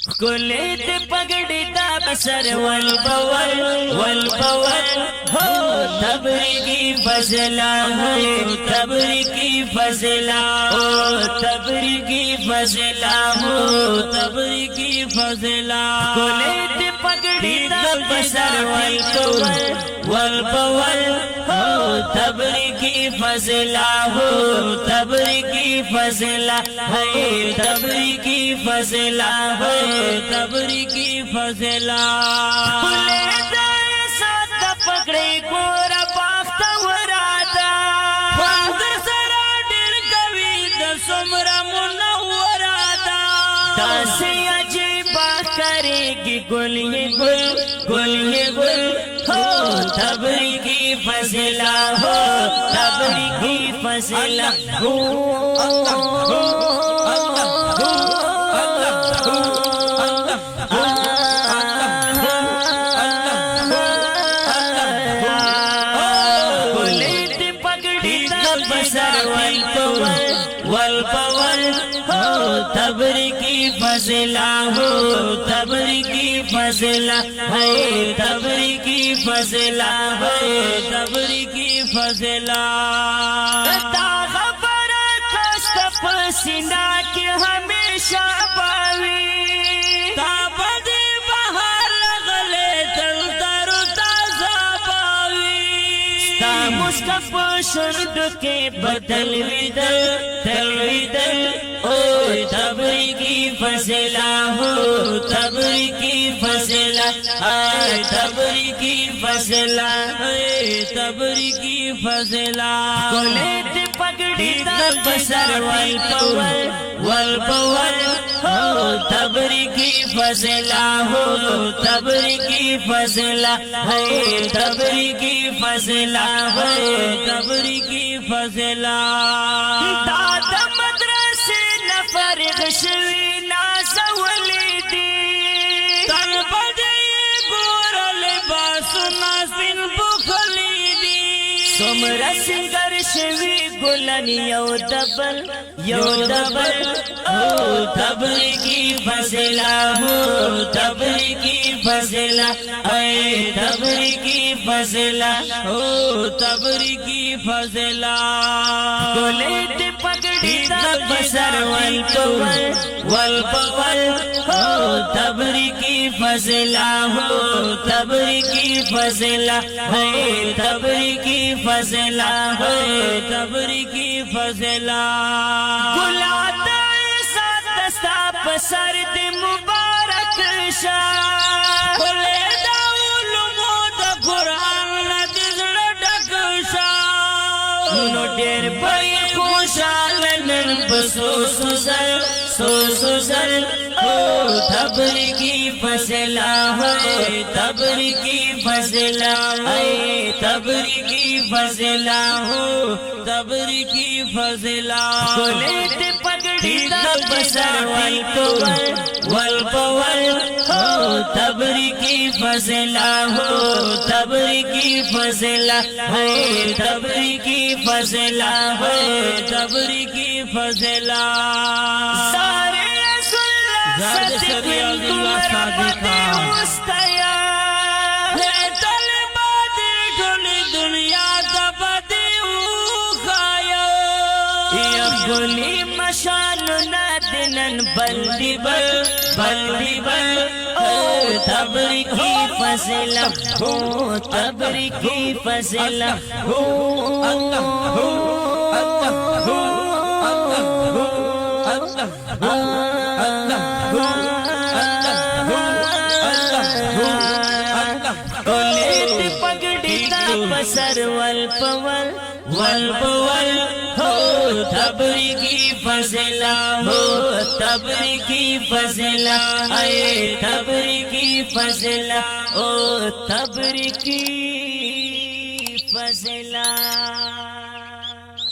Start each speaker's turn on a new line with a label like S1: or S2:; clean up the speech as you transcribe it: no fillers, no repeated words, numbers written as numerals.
S1: کلیت پگڑی دا بسر والبول والبول ہو تبریکی فضلہ ہو تبریکی فضلہ ہو تبریکی فضلہ ہو تبریکی فضلہ کلیت پگڑی دا بسر والبول والبول ہو تبریکی فضلہ ہو تبریکی فضلہ ہے تبریکی فضلہ ہے تبریکی فضلہ کھلے دائے ساتھ پکڑے کورا باختا ورادا فاندر سرا ڈر گوی دسمرا منورادا تاسی عجیبہ کرے گی گل یہ گل گل یہ گل ہو تبریکی فضلہ ہو تبریکی فضلہ ہو والبول ہو تبریکی فضلہ ہو تبریکی فضلہ ہے تبریکی فضلہ ہے تبریکی فضلہ تا خبر کست پسینہ کی ہمیشہ باوی تا بدی بہار غلے دل درو تازہ باوی تا مسکف شرد کے بدل ودل دل ودل او تبریکی فضلہ ہو تبریکی فضلہ ہے تبریکی فضلہ ہے تبریکی فضلہ کلیت پگڑی دا بسر والبول والبول ہو تبریکی فضلہ ہو تبریکی فضلہ ہے تبریکی فضلہ ہے تبریکی فضلہ داد مدرسے نفرغ شوی ناسا ولیدی تن بدی گور لباس ناسن بخلیدی سمر سنگر شوی گلن یو دبل او تبریکی فضلہ ہو تبریکی فضلہ اے تبریکی فضلہ ہو تبریکی فضلہ کلیت پگڑی دا بسر والبول والبول ہو تبریکی فضلہ ہو تبریکی فضلہ ہے تبریکی فضلہ ہے تبریکی فضلہ گلاد ساتھ دستا پسر دی مبارک شاہ کھلے دا علمو دا قرآن ندزڑ ڈک شاہ نو دیر بھائی خوشحال نن بسو سوزر او تبریکی فضلہ ہے تبریکی فضلہ ہے تبریکی فضلہ ہو تبریکی فضلہ کلیت پگڑی دا بسر والبول ہو تبریکی فضلہ ہو تبریکی فضلہ ہے تبریکی فضلہ ہے تبریکی فضلہ سارے رسول اللہ صادقہ مستیا ہے طلبادی ڈھول دنیا دبادی اوخایا یا گلی مشان نادنن بلدی بل او تبریکی فضلہ ہو تبریکی فضلہ ہو کلیت پگڑی دا بسر والبول والبول ہو تبریکی فضلہ ہو تبریکی فضلہ ہے تبریکی فضلہ او تبریکی